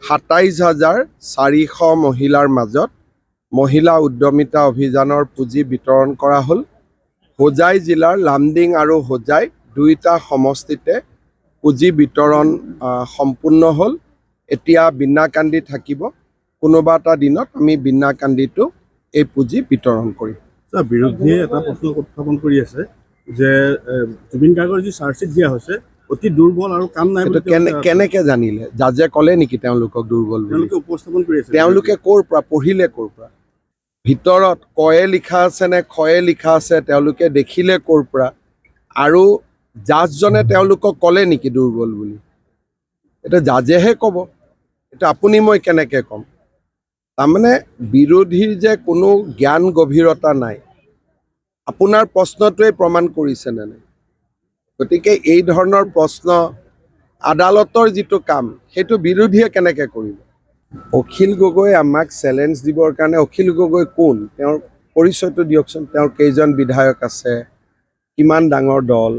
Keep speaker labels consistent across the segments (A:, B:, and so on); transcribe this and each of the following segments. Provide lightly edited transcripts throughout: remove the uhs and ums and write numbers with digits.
A: ২৭,৪০০ মহিলাৰ মাজত মহিলা উদ্যমিতা অভিযানৰ পুঁজি বিতৰণ কৰা হ'ল। হোজাই জিলাৰ লামডিং আৰু হোজাই দুইটা সমষ্টিতে পুঁজি বিতৰণ সম্পূৰ্ণ হ'ল। এতিয়া বিনাকান্দি থাকিব। কোনোবা এটা দিনত আমি বিনাকান্দিটো এই পুঁজি বিতৰণ কৰিম।
B: বিৰোধীয়ে এটা প্ৰশ্ন উত্থাপন কৰি আছে যে জুবিন গাৰ্গৰ যি চাৰ্জশ্বিট দিয়া হৈছে অতি দুৰ্বল আৰু কাম নাই।
A: কেনেকে জানিলে? জাজে ক'লে নেকি তেওঁলোকক দুৰ্বল বুলি?
B: উপস্থাপন কৰি আছে।
A: তেওঁলোকে ক'ৰ পৰা পঢ়িলে? ক'ৰ পৰা? ভিতৰত কয়ে লিখা আছে নে খয়ে লিখা আছে তেওঁলোকে দেখিলে ক'ৰ পৰা? আৰু জাজজনে তেওঁলোকক ক'লে নেকি দুৰ্বল বুলি? এটা জাজেহে ক'ব। এটা আপুনি মই কেনেকে ক'ম? তাৰমানে বিৰোধীৰ যে কোনো জ্ঞান গভীৰতা নাই, আপোনাৰ প্ৰশ্নটোৱে প্ৰমাণ কৰিছেনে নাই? গতিকে এই ধৰণৰ প্ৰশ্ন আদালতৰ যিটো কাম সেইটো বিৰোধীয়ে কেনেকে কৰিব? অখিল গগৈ আমাক চেলেঞ্জ দিবৰ কাৰণে, অখিল গগৈ কোন? তেওঁৰ পৰিচয়টো দিয়কচোন। তেওঁৰ কেইজন বিধায়ক আছে, কিমান ডাঙৰ দল,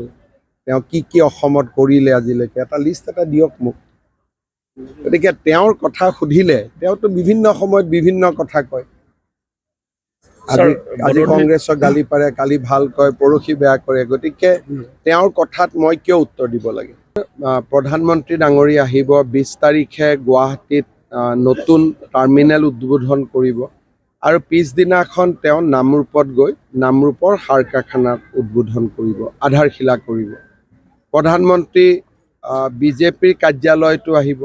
A: তেওঁ কি অসমত কৰিলে আজিলৈকে, এটা লিষ্ট এটা দিয়ক মোক। গতিকে তেওঁৰ কথা সুধিলে তেওঁতো বিভিন্ন সময়ত বিভিন্ন কথা কয়। আজি কংগ্ৰেছক গালি পাৰে, কালি ভাল কয়, পৰহি বেয়া কৰে। গতিকে তেওঁৰ কথাত মই কিয় উত্তৰ দিব লাগে? প্ৰধানমন্ত্ৰী ডাঙৰীয়া আহিব ২০ তাৰিখে গুৱাহাটীত নতুন টাৰ্মিনেল উদ্বোধন কৰিব আৰু পিছদিনাখন তেওঁ নামৰূপত গৈ নামৰূপৰ সাৰ কাৰখানাত উদ্বোধন কৰিব, আধাৰশিলা কৰিব। প্ৰধানমন্ত্ৰী বিজেপিৰ কাৰ্যালয়টো আহিব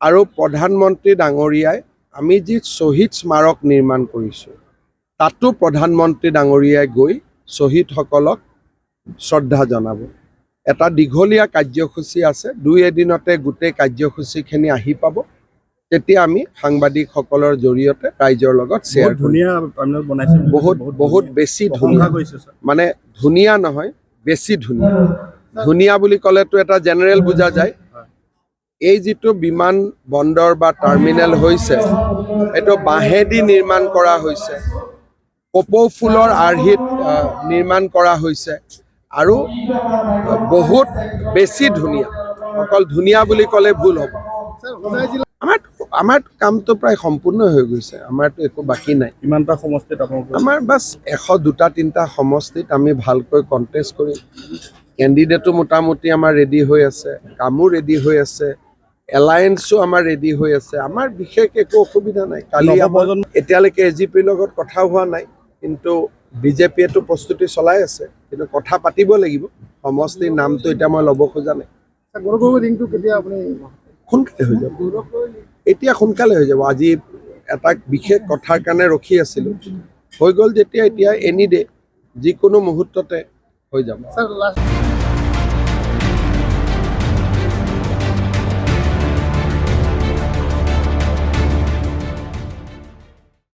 A: আৰু প্ৰধানমন্ত্ৰী ডাঙৰীয়াই আমি যি শ্বহীদ স্মাৰক নিৰ্মাণ কৰিছোঁ তাতো প্ৰধানমন্ত্ৰী ডাঙৰীয়াই গৈ শ্বহীদসকলক শ্ৰদ্ধা জনাব। এটা দীঘলীয়া কাৰ্যসূচী আছে, ২ এদিনতে গোটেই কাৰ্যসূচীখিনি আহি পাব। তেতিয়া আমি সাংবাদিকসকলৰ জৰিয়তে ৰাইজৰ লগত শ্বেয়াৰ কৰিম। বহুত বেছি ধুনীয়া, মানে ধুনীয়া নহয়, বেছি ধুনীয়া। ধুনীয়া বুলি ক'লেতো এটা জেনেৰেল বুজা যায়। এই যিটো বিমান বন্দৰ বা টাৰ্মিনেল হৈছে এইটো বাঁহেদি নিৰ্মাণ কৰা হৈছে, কপৌ ফুলৰ আৰ্হিত নিৰ্মাণ কৰা হৈছে আৰু বহুত বেছি ধুনীয়া। অকল ধুনীয়া বুলি ক'লে ভুল হ'ব। আমাৰ কামটো প্ৰায় সম্পূৰ্ণ হৈ গৈছে, আমাৰতো একো বাকী নাই।
B: ইমানটা সমষ্টিত
A: আমাৰ বাছ ১০২-৩টা সমষ্টিত আমি ভালকৈ কণ্টেষ্ট কৰিম। কেণ্ডিডেটো মোটামুটি আমাৰ ৰেডি হৈ আছে, কামো ৰেডি হৈ আছে, এলায়েন্সো আমাৰ ৰেডি হৈ আছে। আমাৰ বিশেষ একো অসুবিধা নাই। কালি এতিয়ালৈকে এজিপিৰ লগত কথা হোৱা নাই, কিন্তু বিজেপিয়েতো প্ৰস্তুতি চলাই আছে। কিন্তু কথা পাতিব লাগিব। সমষ্টিৰ নামটো এতিয়া মই ল'ব খোজা নাই। সোনকালে হৈ যাব, এতিয়া সোনকালে হৈ যাব। আজি এটা বিশেষ কথাৰ কাৰণে ৰখি আছিলোঁ, হৈ গ'ল যেতিয়া এতিয়া এনি ডে যিকোনো মুহূৰ্ততে হৈ যাব।